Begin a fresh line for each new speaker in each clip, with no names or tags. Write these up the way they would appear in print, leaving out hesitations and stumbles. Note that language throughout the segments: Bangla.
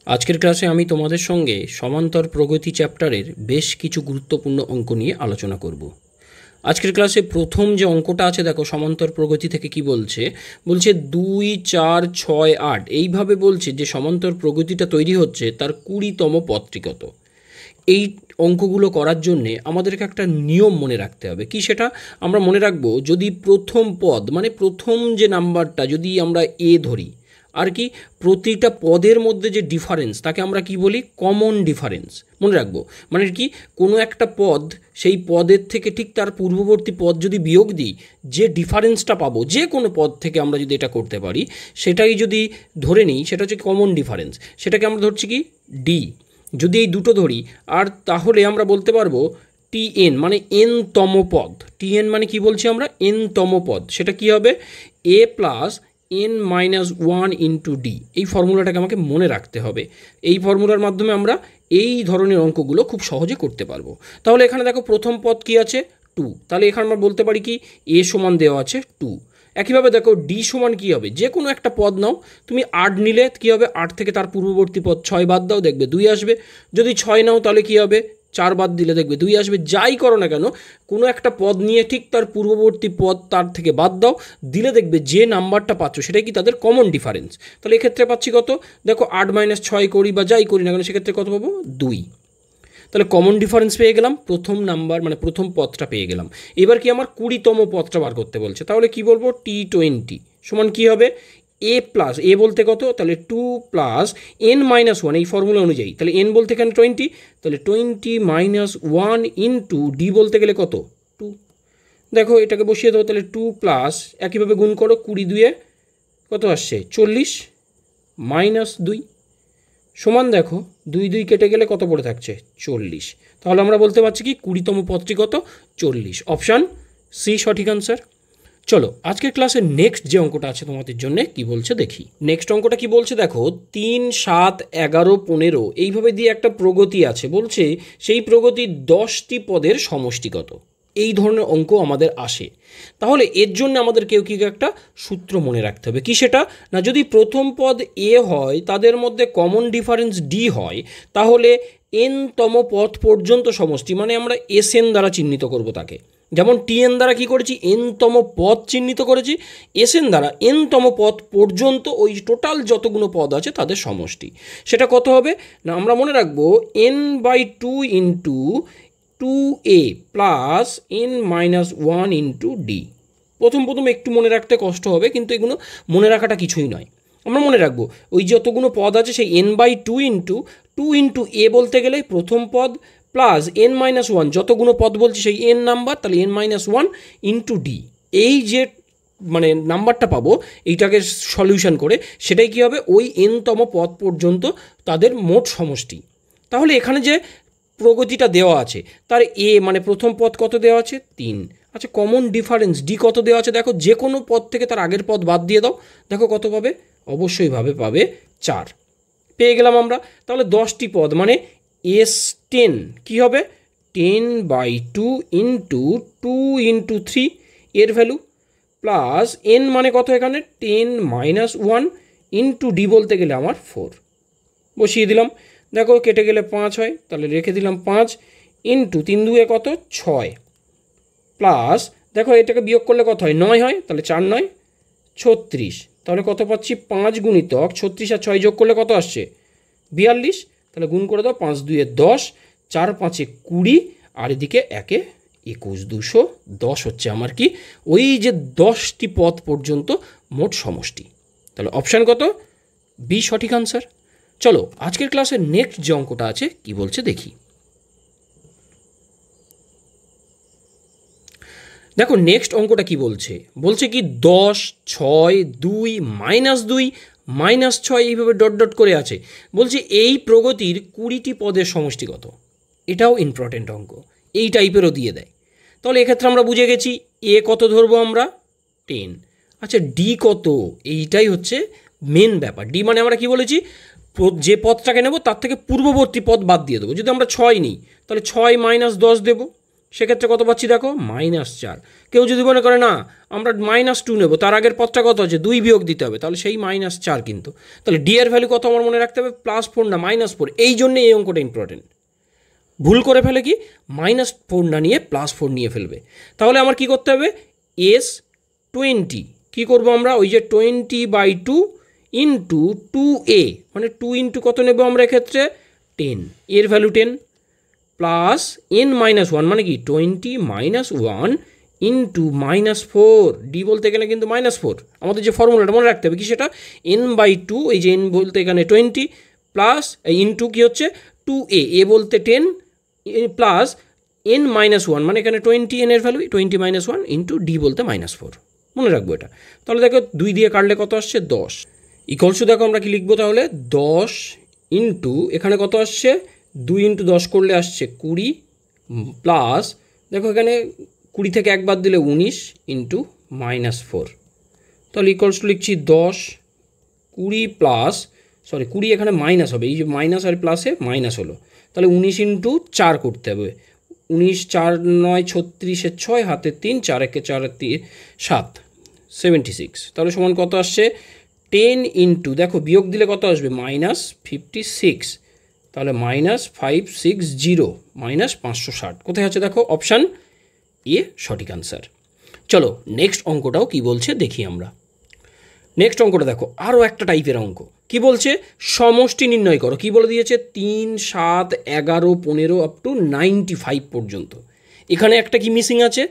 আজকের ক্লাসে আমি তোমাদের সঙ্গে সমান্তর প্রগতি চ্যাপ্টারের বেশ কিছু গুরুত্বপূর্ণ অঙ্ক নিয়ে আলোচনা করব। আজকের ক্লাসে প্রথম যে অঙ্কটা আছে দেখো, সমান্তর প্রগতি থেকে কি বলছে, 2, 4, 6, 8 এইভাবে বলছে যে সমান্তর প্রগতিটা তৈরি হচ্ছে তার 20তম পদটি কত। এই অঙ্কগুলো করার জন্যে আমাদেরকে একটা নিয়ম মনে রাখতে হবে। কি সেটা আমরা মনে রাখবো, যদি প্রথম পদ মানে প্রথম যে নাম্বারটা যদি আমরা এ ধরি, আর কি প্রতিটা পদের মধ্যে যে ডিফারেন্স তাকে আমরা কি বলি, কমন ডিফারেন্স মনে রাখবো। মানে কি, কোনো একটা পদ সেই পদের থেকে ঠিক তার পূর্ববর্তী পদ যদি বিয়োগ দিই, যে ডিফারেন্সটা পাবো যে কোনো পদ থেকে আমরা যদি এটা করতে পারি, সেটাই যদি ধরে নিই সেটা হচ্ছে কমন ডিফারেন্স। সেটাকে আমরা ধরছি কি ডি। যদি এই দুটো ধরি আর তাহলে আমরা বলতে পারবো টিএন মানে এনতম পদ। টিএন মানে কি বলছি আমরা, এনতম পদ। সেটা কি হবে, a plus n-1 into D. এই ফর্মুলাটাকে আমাকে মনে রাখতে হবে। এই ফর্মুলার মাধ্যমে আমরা এই ধরনের অঙ্কগুলো খুব সহজে করতে পারবো। তাহলে এখানে দেখো প্রথম পদ কি আছে, 2। তাহলে এখানে আমরা বলতে পারি কি, এ সমান দেওয়া আছে 2। একইভাবে দেখো ডি সমান কী হবে, যে কোনো একটা পদ নাও তুমি, 8 নিলে কী হবে, 8 থেকে তার পূর্ববর্তী পদ 6 বাদ দাও, দেখবে 2 আসবে। যদি 6 নাও তাহলে কী হবে, 4 বাদ দিলে দেখবে 2 আসবে। যাই করো না কেন, কোনো একটা পদ নিয়ে ঠিক তার পূর্ববর্তী পদ তার থেকে বাদ দাও, দিলে দেখবে যে নাম্বারটা পাচ্ছ সেটাই কি তাদের কমন ডিফারেন্স। তাহলে এক্ষেত্রে পাচ্ছি কত, দেখো 8-6 করি বা যাই করি না কেন সেক্ষেত্রে কত পাবো, 2। তাহলে কমন ডিফারেন্স পেয়ে গেলাম, প্রথম নাম্বার মানে প্রথম পদটা পেয়ে গেলাম। এবার কি আমার 20তম পদটা বার করতে বলছে, তাহলে কি বলবো, T20 সমান কি হবে, এ প্লাস, এ বলতে কত, তাহলে 2 প্লাস n-1 এই ফর্মুলা অনুযায়ী, তাহলে n বলতে এখানে 20, তাহলে 20-1 ইন্টু ডি বলতে গেলে কত, 2। দেখো এটাকে বসিয়ে দেবো, তাহলে 2 প্লাস, একইভাবে গুণ করো, 20-2 কত আসছে 40 -2 সমান, দেখো 2 কেটে গেলে কত পড়ে থাকছে 40। তাহলে আমরা বলতে পারছি কি 20তম পদটি কত, 40। অপশান সি সঠিক আনসার। চলো আজকের ক্লাসের নেক্সট যে অঙ্কটা আছে তোমাদের জন্য কি বলছে দেখি। নেক্সট অঙ্কটা কি বলছে দেখো, 3, 7, 11, 15 এইভাবে দিয়ে একটা প্রগতি আছে। বলছে সেই প্রগতির 10টি পদের সমষ্টি কত। এই ধরনের অঙ্ক আমাদের আসে। তাহলে এর জন্য আমাদের কেউ একটা সূত্র মনে রাখতে হবে। কি সেটা না, যদি প্রথম পদ এ হয়, তাদের মধ্যে কমন ডিফারেন্স ডি হয়, তাহলে এনতম পদ পর্যন্ত সমষ্টি মানে আমরা এস এন দ্বারা চিহ্নিত করব তাকে। যেমন টিএন দ্বারা কি করেছি, এনতম পদ চিহ্নিত করেছি, এস এন দ্বারা এনতম পদ পর্যন্ত ওই টোটাল যতগুলো পদ আছে তাদের সমষ্টি। সেটা কত হবে না, আমরা মনে রাখবো n/2 into 2a plus n-1 into D. প্রথম একটু মনে রাখতে কষ্ট হবে, কিন্তু এগুলো মনে রাখাটা কিছুই নয়। আমরা মনে রাখবো ওই যতগুলো পদ আছে সেই n/2 ইন্টু 2 ইন্টু এ বলতে গেলে প্রথম পদ, প্লাস n-1 যতগুলো পদ বলছি সেই n নাম্বার, তাহলে n-1 ইন্টু ডি। এই যে মানে নাম্বারটা পাবো এইটাকে সলিউশন করে, সেটাই কী হবে, ওই nতম পদ পর্যন্ত তাদের মোট সমষ্টি। তাহলে এখানে যে প্রগতিটা দেওয়া আছে তার এ মানে প্রথম পদ কত দেওয়া আছে, 3। আচ্ছা, কমন ডিফারেন্স ডি কত দেওয়া আছে, দেখো যে কোনো পদ থেকে তার আগের পদ বাদ দিয়ে দাও, দেখো কত পাবে, অবশ্যই পাবে 4 পেয়ে গেলাম আমরা। তাহলে 10টি পদ মানে S10 কী হবে, 10/2 ইন্টু 2 ইন্টু 3 এর ভ্যালু, প্লাস n মানে কত এখানে 10-1 ইন্টু ডি বলতে গেলে আমার 4 বসিয়ে দিলাম। দেখো কেটে গেলে 5 হয়, তাহলে রেখে দিলাম 5 ইন্টু 3-2 কত 6, প্লাস দেখো এটাকে বিয়োগ করলে কত হয়, 9 হয়, তাহলে 4-9 36। তাহলে কত পাচ্ছি, 5 গুণিতক 36 আর 6 যোগ করলে কত আসছে 42। তাহলে গুণ করে দাও, 5-2 10, 4-5 20, আর এদিকে 1 21, 210 হচ্ছে আমার কি ওই যে 10টি পদ পর্যন্ত মোট সমষ্টি। তাহলে অপশান কত, বি সঠিক আনসার। চলো আজকের ক্লাসের নেক্সট যে অঙ্কটা আছে কি বলছে দেখি। দেখো নেক্সট অঙ্কটা কি বলছে, বলছে কি 10, 6, 2, -2, -6 এইভাবে ডট ডট করে আছে। বলছে এই প্রগতির 20টি পদের সমষ্টি কত। এটাও ইম্পর্টেন্ট অঙ্ক, এই টাইপেরও দিয়ে দেয়। তাহলে এক্ষেত্রে আমরা বুঝে গেছি এ কত ধরবো আমরা, 10। আচ্ছা ডি কত, এইটাই হচ্ছে মেন ব্যাপার। ডি মানে আমরা কি বলেছি, যে পদটাকে নেব তার থেকে পূর্ববর্তী পদ বাদ দিয়ে দেবো। যদি আমরা 6 নিই তাহলে 6 - 10 দেবো, সেক্ষেত্রে কত পাচ্ছি দেখো -4। কেউ যদি মনে করে না আমরা -2 নেব, তার আগের পদটা কত আছে 2 বিয়োগ দিতে হবে, তাহলে সেই -4 কিন্তু। তাহলে ডি এর ভ্যালু কত আমার মনে রাখতে হবে +4 না -4। এই জন্য এই অঙ্কটা ইম্পর্টেন্ট। ভুল করে ফেলে কি -4 না নিয়ে +4 নিয়ে ফেলবে। তাহলে আমার কি করতে হবে S20 কি করব আমরা ওই যে 20/2 ইন্টু 2a মানে 2 ইন্টু কত নেব আমরা এক্ষেত্রে 10, এর ভ্যালু 10 প্লাস n-1 মানে কি 20 - 1 ইন্টু -4। ডি বলতে গেলে কিন্তু -4, আমাদের যে ফর্মুলাটা মনে রাখতে হবে কি সেটা n/2, এই যে n বলতে এখানে 20 প্লাস ইন্টু কি হচ্ছে 2a, এ বলতে 10 প্লাস n-1 মানে এখানে 20 n এর ভ্যালু 20 - 1 ইন্টু ডি বলতে -4। মনে রাখবো এটা। তাহলে দেখো 2 দিয়ে কাটলে কত আসছে 10 ইকুয়ালস দেখো আমরা কি লিখবো তাহলে 10 ইন্টু এখানে কত আসছে 2 ইন্টু 10 করলে আসছে 20 প্লাস দেখো এখানে 20 থেকে একবার দিলে 19 ইন্টু -4। তাহলে ইকুয়ালস লিখছি 10 20 প্লাস 20 এখানে মাইনাস হবে, এই যে মাইনাস আর প্লাসে মাইনাস হলো, তাহলে 19 ইন্টু 4 করতে হবে। 19 4 9 36 6 হাতে 3 4 1 4 3 7 76। তাহলে সমান কত আসছে 10 ইন্টু দেখো বিয়োগ দিলে কত আসবে -56, তাহলে -560 -560 কোথায় আছে দেখো অপশান এ সঠিক আনসার। চলো নেক্সট অঙ্কটাও কি বলছে দেখি আমরা। নেক্সট অঙ্কটা দেখো আরও একটা টাইপের অঙ্ক। কি বলছে সমষ্টি নির্ণয় করো। কি বলে দিয়েছে 3 7 11 15 আপ টু 95 পর্যন্ত। এখানে একটা কি মিসিং আছে,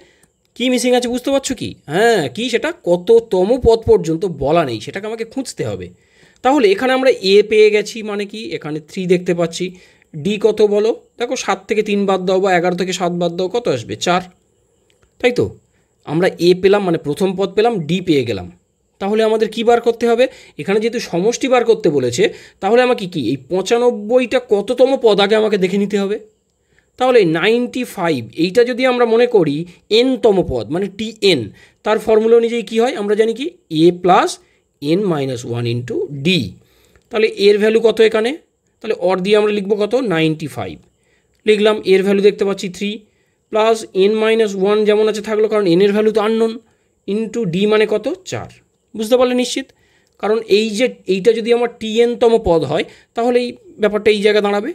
কি মিসিং আছে বুঝতে পারছো কি? হ্যাঁ কি সেটা কততম পদ পর্যন্ত বলা নেই, সেটাকে আমাকে খুঁজতে হবে। তাহলে এখানে আমরা এ পেয়ে গেছি মানে কি এখানে 3 দেখতে পাচ্ছি। ডি কত বলো দেখো 7 থেকে 3 বাদ দাও বা 11 থেকে 7 বাদ দাও কত আসবে 4, তাই তো। আমরা এ পেলাম মানে প্রথম পদ পেলাম, ডি পেয়ে গেলাম। তাহলে আমাদের কি বার করতে হবে এখানে যেহেতু সমষ্টি বার করতে বলেছে, তাহলে আমাকে কি এই 95টা কততম পদ আগে আমাকে দেখে নিতে হবে। তাহলে 95 এইটা যদি আমরা মনে করি n-তম পদ মানে tn, তার ফর্মুলা অনুযায়ী কী হয় আমরা জানি কি a plus n-1 into D. তাহলে এর ভ্যালু কত এখানে, তাহলে অর দিয়ে আমরা লিখবো কত 95 লিখলাম। এর ভ্যালু দেখতে পাচ্ছি 3 প্লাস n-1 যেমন আছে থাকলো, কারণ n এর ভ্যালু তো আননোন, ইন্টু ডি মানে কত 4। বুঝতে পারলে নিশ্চিত, কারণ এই যে এইটা যদি আমার tn-তম পদ হয় তাহলে এই ব্যাপারটা এই জায়গায় দাঁড়াবে।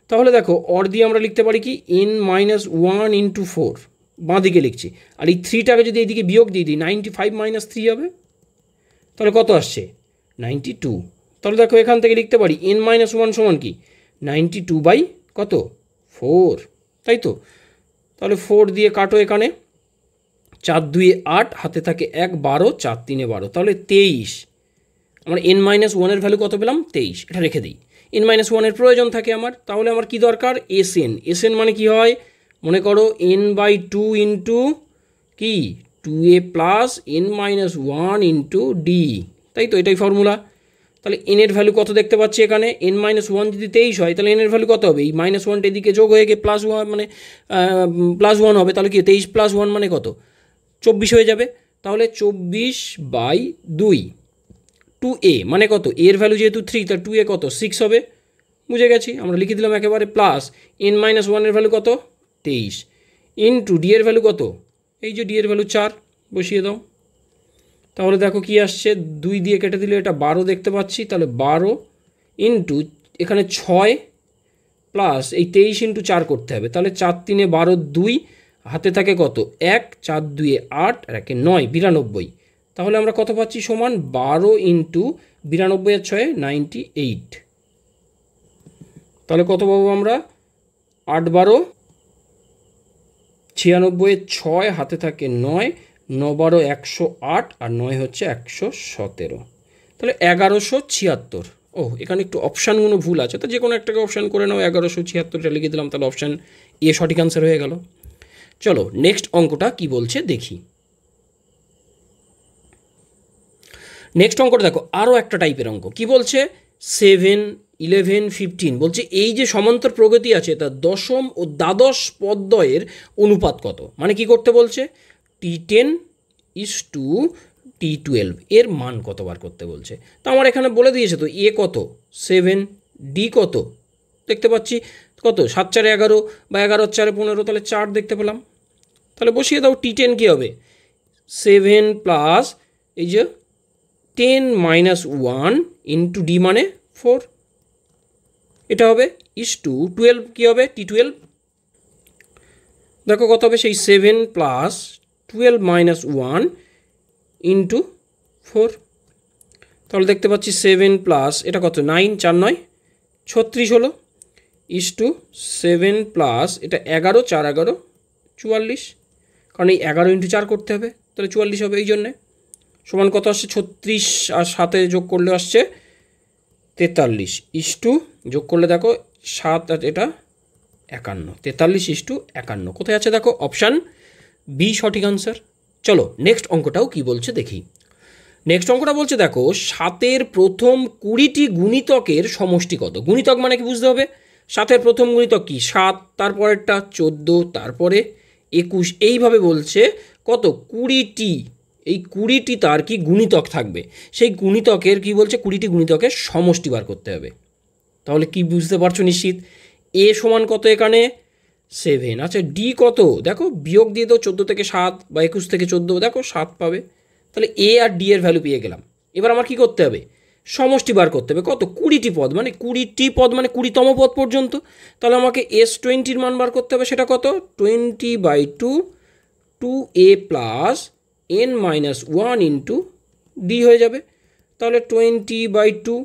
তাহলে দেখো অর দিয়ে আমরা লিখতে পারি কি n-1 ইন্টু 4 বাঁ দিকে লিখছি, আর এই 3টাকে যদি এইদিকে বিয়োগ দিয়ে দিই 95 - 3 হবে, তাহলে কত আসছে 92। তাহলে দেখো এখান থেকে লিখতে পারি n-1 সমান কি 92 কত 4, তাই তো। তাহলে 4 দিয়ে কাটো, এখানে 4 2 8 হাতে থাকে 1 12 4 3 12, তাহলে 23। আমরা n-1 এর ভ্যালু কত পেলাম 23, এটা রেখে দিই। n-1 এর প্রয়োজন থাকে আমার, তাহলে আমার কি দরকার sn মানে কি হয় মনে করো n/2 ইন্টু কি 2a plus n-1 into D, তাই তো এটাই ফর্মুলা। তাহলে n এর ভ্যালু কত দেখতে পাচ্ছি এখানে n-1 যদি 23 হয় তাহলে n এর ভ্যালু কত হবে এই -1টা এদিকে যোগ হয়ে গিয়ে +1 মানে +1 হবে, তাহলে কি 23 + 1 মানে কত 24 হয়ে যাবে। তাহলে 24/2 2a মানে কত, এর ভ্যালু যেহেতু 3 তার 2a কত 6 হবে। বুঝে গেছি, আমরা লিখে দিলাম একেবারে প্লাস n-1 এর ভ্যালু কত 23 ইন্টু ডি এর ভ্যালু কত, এই যে ডি এর ভ্যালু 4 বসিয়ে দাও। তাহলে দেখো কি আসছে 2 দিয়ে কেটে দিলে এটা 12 দেখতে পাচ্ছি, তাহলে 12 ইন্টু এখানে 6 প্লাস এই 23 ইন্টু 4 করতে হবে, তাহলে 4 3 12 2 হাতে থাকে কত 1 4 2 8 আর 1 9 92। তাহলে আমরা কত পাচ্ছি সমান 12 ইন্টু 92 আর 6 98। তাহলে কত পাবো আমরা 8 12 96 6 হাতে থাকে 9 9 12 108 আর 9 হচ্ছে 117, তাহলে 1176। ও এখানে একটু অপশানগুলো ভুল আছে, তো যে কোনো একটাকে অপশান করে নাও, 1176টা লিখে দিলাম, তাহলে অপশান এ সঠিক আনসার হয়ে গেল। চলো নেক্সট অঙ্কটা কি বলছে দেখি। নেক্সট অঙ্কটা দেখো আরও একটা টাইপের অঙ্ক। কি বলছে 7 11 15 বলছে এই যে সমান্তর প্রগতি আছে তার দশম ও দ্বাদশ পদদ্বয়ের অনুপাত কত, মানে কি করতে বলছে t10 = t12 এর মান কতবার করতে বলছে। তো আমার এখানে বলে দিয়েছে তো এ কত 7, ডি কত দেখতে পাচ্ছি কত 7 4 11 বা 11 4 15, তাহলে 4 দেখতে পেলাম। তাহলে বসিয়ে দাও, T10 কী হবে 7 প্লাস এই যে 10 মাইনাস 1 ইন্টু ডি মানে 4, এটা হবে ইস টু 12 কী হবে T12, দেখো কত হবে সেই 7 প্লাস 12 মাইনাস 1 ইন্টু 4, তাহলে দেখতে পাচ্ছি 7 প্লাস এটা কত 9 4 9 36 হলো ইস টু 7 প্লাস এটা 11 4 11 44, কারণ এই 11 ইন্টু 4 করতে হবে, তাহলে 44 হবে, এই জন্যে সমান কত আসছে 36 আর 7 যোগ করলে আসছে 43 ইস টু যোগ করলে দেখো 7 আর এটা 51, 43 ইস টু 51 কোথায় আছে দেখো অপশান বি সঠিক আনসার। চলো নেক্সট অঙ্কটাও কি বলছে দেখি। নেক্সট অঙ্কটা বলছে দেখো 7-এর প্রথম 20টি গুণিতকের সমষ্টি কত। গুণিতক মানে কি বুঝতে হবে, 7-এর প্রথম গুণিতক কি 7, তারপরেরটা 14, তারপরে 21, এইভাবে বলছে কত 20টি, এই 20টি তার কি গুণিতক থাকবে, সেই গুণিতকের কি বলছে 20টি গুণিতকের সমষ্টি বার করতে হবে। তাহলে কি বুঝতে পারছো নিশ্চিত, এ সমান কত এখানে 7, আচ্ছা ডি কত দেখো বিয়োগ দিয়ে দাও 14 থেকে 7 বা 21 থেকে 14, দেখো 7 পাবে, তাহলে এ আর ডি এর ভ্যালু পেয়ে গেলাম। এবার আমার কি করতে হবে সমষ্টি বার করতে হবে, কত 20টি পদ মানে 20টি পদ মানে 20তম পদ পর্যন্ত, তাহলে আমাকে S20 মান বার করতে হবে, সেটা কত 20/2 2a plus n minus 1 into D হয়ে যাবে, তাহলে 20/2,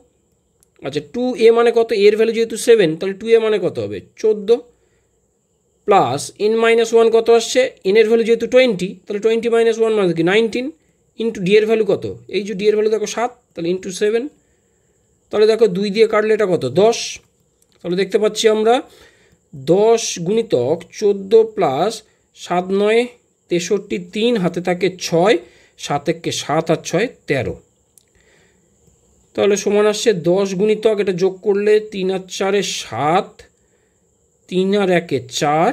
আচ্ছা 2a মানে কত, এর ভ্যালু যেহেতু 7, তাহলে 2a মানে কত হবে 14 প্লাস n মাইনাস 1 কত আসছে, n এর ভ্যালু যেহেতু 20, তাহলে 20 মাইনাস 1 মানে কি 19 ইন্টু ডি এর ভ্যালু কত, এই যে ডি এর ভ্যালু দেখো 7, তাহলে ইন্টু 7, তাহলে দেখো 2 দিয়ে কাটলে এটা কত 10, তাহলে দেখতে পাচ্ছি আমরা 10 গুণিতক 14 প্লাস 7 9 63, 3 হাতে থাকে 6, 7 একে 7 আর 6 13, তাহলে সমান আসছে 10 গুণিতক এটা যোগ করলে 3 আর 4 7, 3 আর 1 4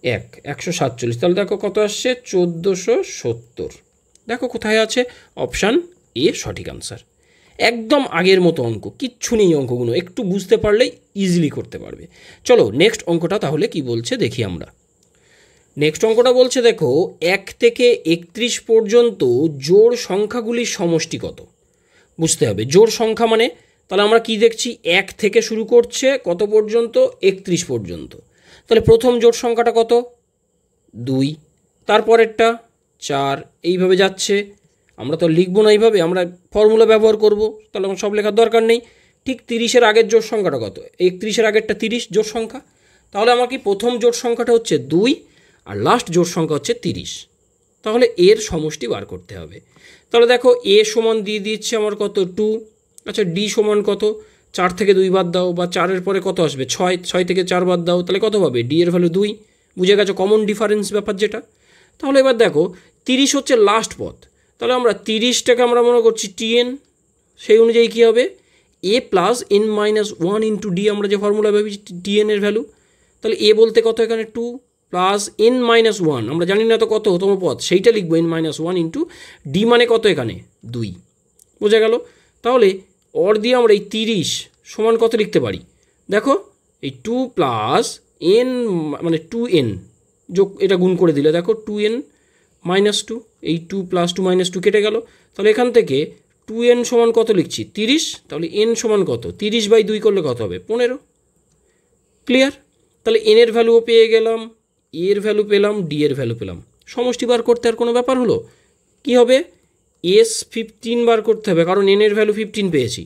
147, তাহলে দেখো কত আসছে 1470, দেখো কোথায় আছে অপশান এ সঠিক আনসার। একদম আগের মতো অঙ্ক, কিচ্ছু নেই অঙ্কগুলো, একটু বুঝতে পারলেই ইজিলি করতে পারবে। চলো নেক্সট অঙ্কটা তাহলে কি বলছে দেখি আমরা। নেক্সট অঙ্কটা বলছে দেখো 1 থেকে 31 পর্যন্ত জোড় সংখ্যাগুলির সমষ্টি কত। বুঝতে হবে জোড় সংখ্যা মানে, তাহলে আমরা কি দেখছি 1 থেকে শুরু করছে কত পর্যন্ত 31 পর্যন্ত, তাহলে প্রথম জোড় সংখ্যাটা কত 2, তারপরেরটা 4, এইভাবে যাচ্ছে। আমরা তো লিখবো না এইভাবে, আমরা ফর্মুলা ব্যবহার করব, তাহলে আমার সব লেখার দরকার নেই। ঠিক 30-এর আগের জোড় সংখ্যাটা কত, 31-এর আগেরটা 30 জোড় সংখ্যা, তাহলে আমার কি প্রথম জোড় সংখ্যাটা হচ্ছে 2 আর লাস্ট জোড় সংখ্যা হচ্ছে 30, তাহলে এর সমষ্টি বার করতে হবে। তাহলে দেখো এ সমান দিয়ে দিচ্ছে আমার কত 2, আচ্ছা ডি সমান কত 4 থেকে 2 বাদ দাও, বা 4-এর পরে কত আসবে 6, 6 থেকে 4 বাদ দাও, তাহলে কত পাবে ডি এর ভ্যালু 2, বুঝে গেছো কমন ডিফারেন্স ব্যাপার যেটা। তাহলে এবার দেখো 30 হচ্ছে লাস্ট পথ, তাহলে আমরা 30টাকে আমরা মনে করছি টিএন, সেই অনুযায়ী কী হবে a plus n minus 1 into d, আমরা যে ফর্মুলা ভেবেছি টিএন এর ভ্যালু, তাহলে এ বলতে কত এখানে 2 প্লাস এন মাইনাস 1, আমরা জানি না তো কত তম পথ, সেইটা লিখবো এন মাইনাস 1 ইন্টু ডি মানে কত এখানে 2, বোঝা গেল। তাহলে অর দিয়ে আমরা এই 30 সমান কত লিখতে পারি, দেখো এই 2 প্লাস এন মানে 2n যোগ এটা গুণ করে দিলে দেখো 2n মাইনাস 2, এই 2 প্লাস 2 মাইনাস 2 কেটে গেল, তাহলে এখান থেকে 2n সমান কত লিখছি 30, তাহলে n সমান কত 30/2 করলে কত হবে 15, ক্লিয়ার। তাহলে n এর ভ্যালুও পেয়ে গেলাম, এর ভ্যালু পেলাম, ডি এর ভ্যালু পেলাম, সমষ্টি বার করতে আর কোনো ব্যাপার হলো। কি হবে S15 বার করতে হবে, কারণ n এর ভ্যালু 15 পেয়েছি।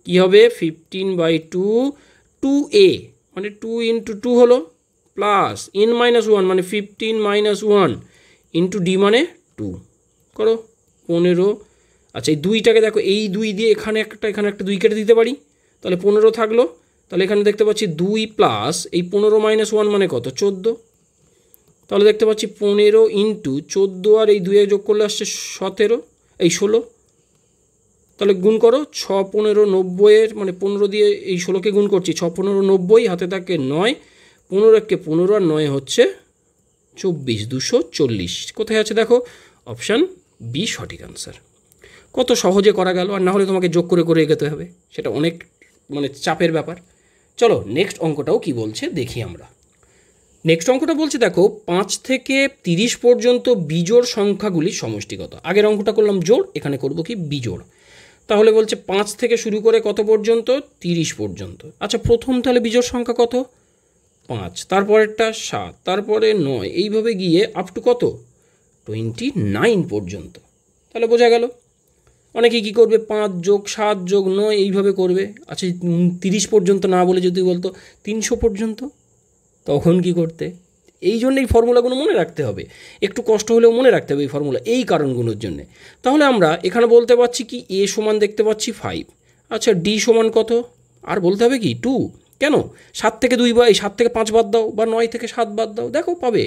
কি হবে 15/2 2a মানে 2 ইন্টু 2 হলো, প্লাস n মাইনাস 1 মানে 15 মাইনাস 1 ইন্টু ডি মানে 2 করো 15, আচ্ছা এই 2টাকে দেখো এই 2 দিয়ে এখানে একটা 2 কেটে দিতে পারি, তাহলে 15 থাকলো। তাহলে এখানে দেখতে পাচ্ছি 2 প্লাস এই 15 মাইনাস 1 মানে কত 14, তাহলে দেখতে পাচ্ছি 15 ইন্টু 14 আর এই 2 যোগ করলে আসছে 17 এই 16, তাহলে গুণ করো 6 15 90 মানে 15 দিয়ে এই 16কে গুণ করছি, 6 15 90, হাতে থাকে 9, 15 15 আর 9 হচ্ছে 24, 240, কোথায় আছে দেখো অপশান বি সঠিক আনসার। কত সহজে করা গেল, আর না হলে তোমাকে যোগ করে করে এগোতে হবে, সেটা অনেক মানে চাপের ব্যাপার। চলো নেক্সট অঙ্কটাও কি বলছে দেখি আমরা। নেক্সট অঙ্কটা বলছে দেখো 5 থেকে 30 পর্যন্ত বিজোড় সংখ্যাগুলির সমষ্টি কত। আগের অঙ্কটা করলাম জোড়, এখানে করব কি বিজোড়। তাহলে বলছে 5 থেকে শুরু করে কত পর্যন্ত, 30 পর্যন্ত। আচ্ছা প্রথম তাহলে বিজোড় সংখ্যা কত, 5, তারপরেরটা 7, তারপরে 9, এইভাবে গিয়ে আপ টু কত, 29 পর্যন্ত। তাহলে বোঝা গেল। অনেকে কী করবে, 5 যোগ 7 যোগ 9 এইভাবে করবে। আচ্ছা 30 পর্যন্ত না বলে যদি বলতো 300 পর্যন্ত, তখন কি করতে? এই জন্য এই ফর্মুলাগুলো মনে রাখতে হবে, একটু কষ্ট হলেও মনে রাখতে হবে এই ফর্মুলা, এই কারণগুলোর জন্যে। তাহলে আমরা এখানে বলতে পারছি কি, এ সমান দেখতে পাচ্ছি 5, আচ্ছা ডি সমান কত, আর বলতে হবে কি 2। কেন, 7 থেকে 2 বা 7 থেকে 5 বাদ দাও, বা 9 থেকে 7 বাদ দাও, দেখো পাবে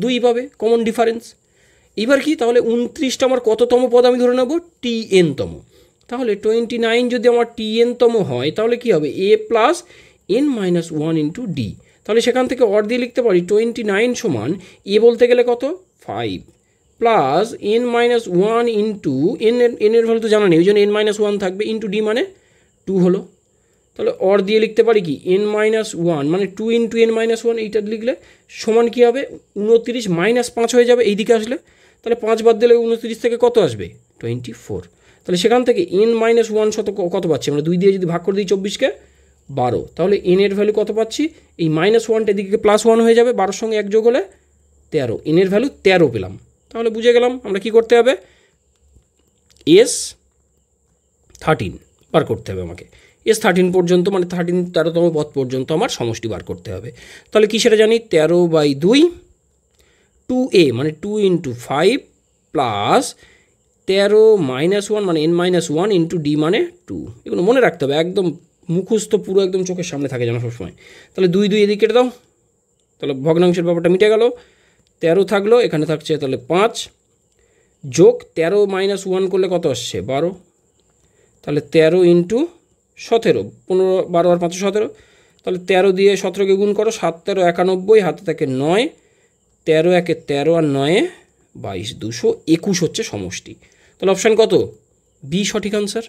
2 পাবে, কমন ডিফারেন্স। এবার কি, তাহলে 29টা আমার কততম পদ আমি ধরে নেব, TN তম। তাহলে 29 যদি আমার TN তম হয়, তাহলে কি হবে, A plus n-1 into D. তাহলে সেখান থেকে অর দিয়ে লিখতে পারি 29 সমান এ বলতে গেলে কত, 5 প্লাস n-1 ইন্টু এর ভ্যালু তো জানা নেই, ওই জন্য n-1 থাকবে, ইন্টু ডি মানে 2 হলো। তাহলে অর দিয়ে লিখতে পারি কি n-1 মানে 2 ইন্টু n-1, এইটা লিখলে সমান কী হবে, 29 মাইনাস 5 হয়ে যাবে এই দিকে আসলে। তাহলে 5 বাদ দিলে 29 থেকে কত আসবে, 24। তাহলে সেখান থেকে n-1 শত কত পাচ্ছি আমরা, 2 দিয়ে যদি ভাগ করে দিই 24কে 12, তাহলে n এর ভ্যালু কত পাচ্ছি, এই -1টা এদিকে +1 হয়ে যাবে, 12 সঙ্গে 1 যোগ হলে 13, n এর ভ্যালু 13 পেলাম। তাহলে বুঝে গেলাম আমরা কি করতে হবে, S13 বার করতে হবে আমাকে। S13 পর্যন্ত মানে 13তম পদ পর্যন্ত আমার সমষ্টি বার করতে হবে। তাহলে কি সেটা জানি, 13/2 2a মানে 2 ইন্টু 5 প্লাস 13-1 মানে n-1 ইন্টু ডি মানে 2। এগুলো মনে রাখতে হবে, একদম মুখস্থ পুরো একদম চোখের সামনে থাকে যেন সবসময়। তাহলে 2 এদিকে কেটে দাও, তাহলে ভগ্নাংশের ব্যাপারটা মিটে গেল। 13 থাকলো, এখানে থাকছে তাহলে 5 যোগ 13-1 করলে কত আসছে, 12। তাহলে 13 ইন্টু 17, 15, 12 আর 5 17। তাহলে 13 দিয়ে 17কে গুণ করো, 7 13 91, হাতে থাকে 9, 13 একে 13 আর 9 22, 221 হচ্ছে সমষ্টি। তাহলে অপশান কত, বি সঠিক আনসার।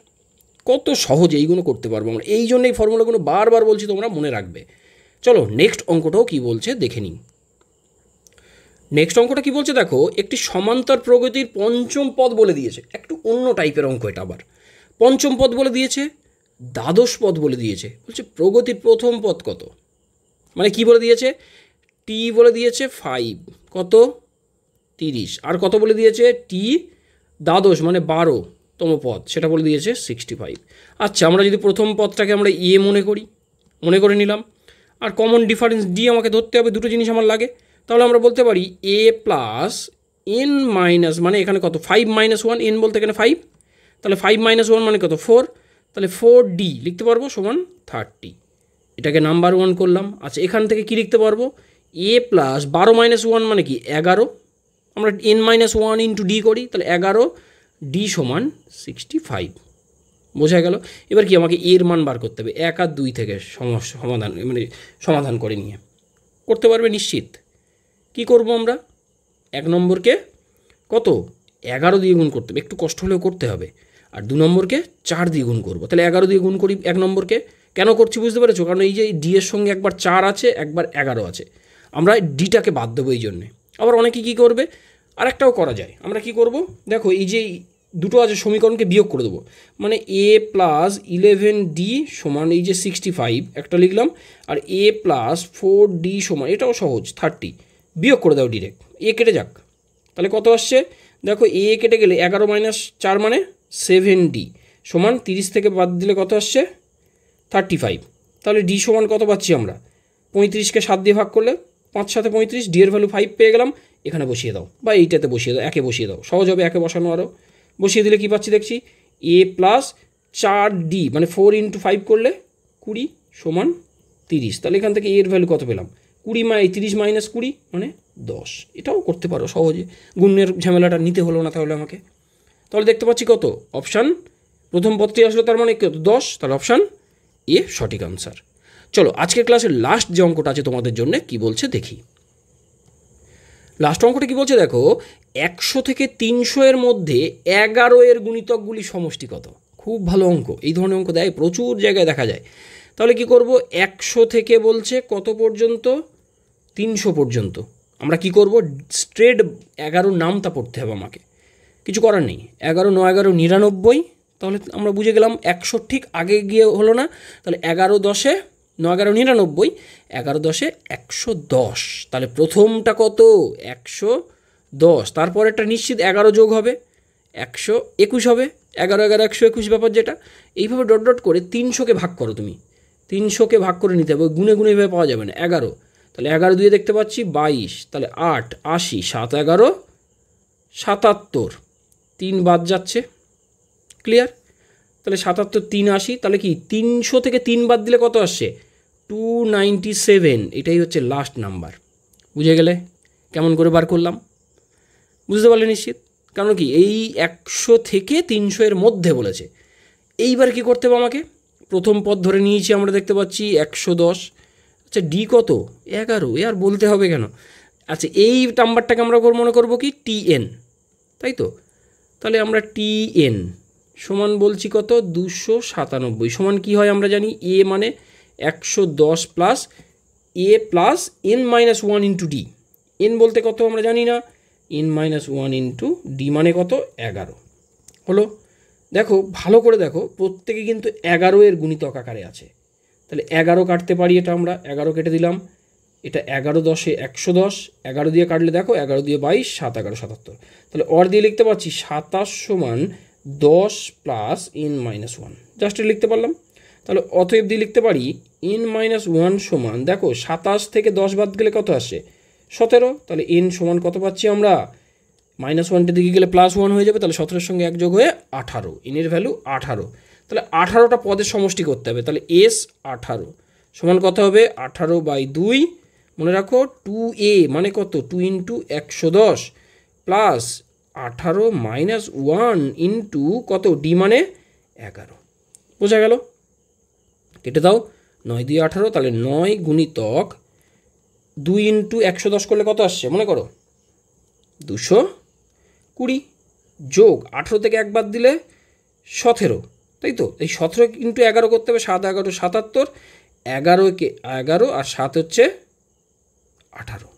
কত সহজে এইগুলো করতে পারবো আমরা, এই জন্য এই ফর্মুলাগুলো বারবার বলছি তোমরা মনে রাখবে। চলো নেক্সট অঙ্কটাও কি বলছে দেখে নিই। নেক্সট অঙ্কটা কি বলছে দেখো, একটি সমান্তর প্রগতির পঞ্চম পদ বলে দিয়েছে, একটু অন্য টাইপের অঙ্ক এটা। আবার পঞ্চম পদ বলে দিয়েছে, দ্বাদশ পদ বলে দিয়েছে। বলছে প্রগতির প্রথম পদ কত, মানে কি বলে দিয়েছে, টি বলে দিয়েছে 5 কত 30, আর কত বলে দিয়েছে, টি দ্বাদশ মানে 12তম পদ, সেটা বলে দিয়েছে 65। আচ্ছা আমরা যদি প্রথম পদটাকে আমরা এ মনে করে নিলাম, আর কমন ডিফারেন্স ডি আমাকে ধরতে হবে, দুটো জিনিস আমার লাগে। তাহলে আমরা বলতে পারি এ প্লাস এন মাইনাস, মানে এখানে কত 5-1, এন বলতে এখানে 5, তাহলে 5-1 মানে কত 4, তাহলে 4d লিখতে পারবো সমান 30। এটাকে নাম্বার 1 করলাম। আচ্ছা এখান থেকে কি লিখতে পারবো, এ প্লাস 12-1 মানে কি 11, আমরা n-1 ইন্টু ডি করি, তাহলে 11d সমান 65। বোঝা গেল। এবার কি আমাকে এর মান বার করতে হবে, 1 আর 2 থেকে সমাধান করে নিয়ে করতে পারবে নিশ্চিত। কি করব আমরা, 1 নম্বরকে কত 11 দিয়ে গুণ করতে হবে, একটু কষ্ট হলেও করতে হবে, আর 2 নম্বরকে 4 দিয়ে গুণ করবো। তাহলে 11 দিয়ে গুণ করি 1 নম্বরকে, কেন করছি বুঝতে পেরেছো, কারণ এই যে ডি এর সঙ্গে একবার 4 আছে একবার 11 আছে, আমরা ডিটাকে বাদ দেবো এই জন্যে। আবার অনেকে কী করবে, আর একটাও করা যায়, আমরা কি করব দেখো, এই যে দুটো আছে সমীকরণকে বিয়োগ করে দেবো, মানে এ প্লাস 11d সমান এই যে 65 একটা লিখলাম, আর এ প্লাস 4d সমান, এটাও সহজ 30, বিয়োগ করে দাও ডিরেক্ট, এ কেটে যাক। তাহলে কত আসছে দেখো, এ কেটে গেলে 11-4 মানে 7d সমান 30 থেকে বাদ দিলে কত আসছে 35। তাহলে ডি সমান কত পাচ্ছি আমরা, 35কে 7 দিয়ে ভাগ করলে 5 7 35, ডি এর ভ্যালু 5 পেয়ে গেলাম। এখানে বসিয়ে দাও, বা এইটাতে বসিয়ে দাও, একে বসিয়ে দাও, সহজ হবে একে বসানো। আরও বসিয়ে দিলে কী পাচ্ছি দেখছি, এ প্লাস 4d মানে 4 ইন্টু 5 করলে 20 সমান 30। তাহলে এখান থেকে এর ভ্যালু কত পেলাম, 30 মাইনাস 20 মানে 10। এটাও করতে পারো সহজে, গুণের ঝামেলাটা নিতে হলো না তাহলে আমাকে। তাহলে দেখতে পাচ্ছি কত, অপশান প্রথম পদটি আসলো, তার মানে কত 10, তাহলে অপশান এ সঠিক আনসার। চলো আজকের ক্লাসের লাস্ট যে অঙ্কটা আছে তোমাদের জন্য কি বলছে দেখি। লাস্ট অঙ্কটা কি বলছে দেখো, 100 থেকে 300 এর মধ্যে 11 এর গুণিতকগুলি সমষ্টি কত। খুব ভালো অঙ্ক, এই ধরনের অঙ্ক দেয় প্রচুর জায়গায় দেখা যায়। তাহলে কি করব, 100 থেকে বলছে কত পর্যন্ত, 300 পর্যন্ত। আমরা কি করব, স্ট্রেট 11 নামটা পড়তে হবে আমাকে, কিছু করার নেই। 11 9 11 99, তাহলে আমরা বুঝে গেলাম 100 ঠিক আগে গিয়ে হলো না, তাহলে 11 10 9 11 99, 11 10 110। তাহলে প্রথমটা কত, 110, তারপরেরটা নিশ্চিত 11 যোগ হবে, 121 হবে, 11 11 121 ব্যাপার যেটা। এইভাবে ডট ডট করে 300কে ভাগ করো, তুমি 300কে ভাগ করে নিতে হবে, গুনে গুনে এভাবে পাওয়া যাবে না। 11, তাহলে 11 দিয়ে দেখতে পাচ্ছি 22, তাহলে 8 80, 7 11 77, 3 বাদ যাচ্ছে, ক্লিয়ার। তাহলে 77 3 80, তাহলে কি 300 থেকে 3 বাদ দিলে কত আসছে, 297। এটাই হচ্ছে লাস্ট নাম্বার। বুঝে গেলে কেমন করে বার করলাম, বুঝতে পারলে নিশ্চিত? কারণ কি এই 100 থেকে 300 এর মধ্যে বলেছে। এইবার কি করতে হবে আমাকে, প্রথম পদ ধরে নিয়েছি আমরা, দেখতে পাচ্ছি 110। আচ্ছা ডি কত, 11, এ আর বলতে হবে কেন। আচ্ছা এই নাম্বারটাকে আমরা মনে করব কি টিএন, তাই তো। তাহলে আমরা টিএন সমান বলছি কত, 297 সমান কি হয় আমরা জানি, এ মানে 110 plus a plus n minus 1 into d. N বলতে কত আমরা জানি না, এন মাইনাস 1 ইন্টু ডি মানে কত, 11 হলো। দেখো ভালো করে দেখো, প্রত্যেকে কিন্তু 11 এর গুণিতক আকারে আছে। তাহলে 11 কাটতে পারি, এটা আমরা 11 কেটে দিলাম, এটা 11 10 110, 11 দিয়ে কাটলে দেখো 11 দিয়ে 22, 7 11 77। তাহলে অর দিয়ে লিখতে পাচ্ছি 27 সমান 10 প্লাস এন মাইনাস 1, জাস্ট লিখতে পারলাম। তাহলে অতএব দিয়ে লিখতে পারি এন মাইনাস 1 সমান, দেখো 27 থেকে 10 বাদ গেলে কত আসে, 17। তাহলে এন সমান কত পাচ্ছি আমরা, -1টা দিকে গেলে +1 হয়ে যাবে, তাহলে 17-এর সঙ্গে 1 যোগ হয়ে 18, এনের ভ্যালু 18। তাহলে 18টা পদের সমষ্টি করতে হবে, তাহলে এস 18 সমান কত হবে, 18/2, মনে রাখো 2a মানে কত, 2 ইন্টু 110 প্লাস 18 মাইনাস 1 ইন্টু কত, ডি মানে 11। বোঝা গেল? কেটে দাও, 9 দিয়ে 18, তাহলে 9 গুণিতক 2 ইন্টু 110 করলে কত আসছে মনে করো, 220, যোগ 18 থেকে 1 বাদ দিলে 17, তাই তো। এই 17 ইন্টু 11 করতে হবে, 7 11 77, 11কে 11 আর 7 হচ্ছে 18।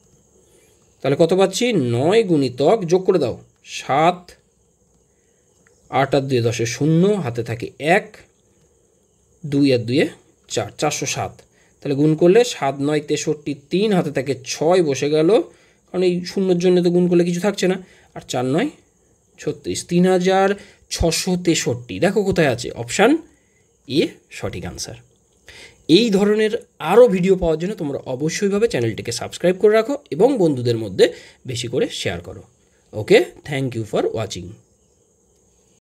তাহলে কত পাচ্ছি, 9 গুণিতক, যোগ করে দাও 7, 8 আর 2 10 0, হাতে থাকে 1, 2 আর 2 4, 407। তাহলে গুণ করলে 7 9 63, 3 হাতে থাকে 6 বসে গেল, কারণ এই শূন্যর জন্য তো গুণ করলে কিছু থাকছে না, আর 4 9 36, 3663। দেখো কোথায় আছে, অপশান এ সঠিক আনসার। এই ধরনের আরও ভিডিও পাওয়ার জন্য তোমরা অবশ্যইভাবে চ্যানেলটিকে সাবস্ক্রাইব করে রাখো এবং বন্ধুদের মধ্যে বেশি করে শেয়ার করো। ওকে, থ্যাংক ইউ ফর ওয়াচিং।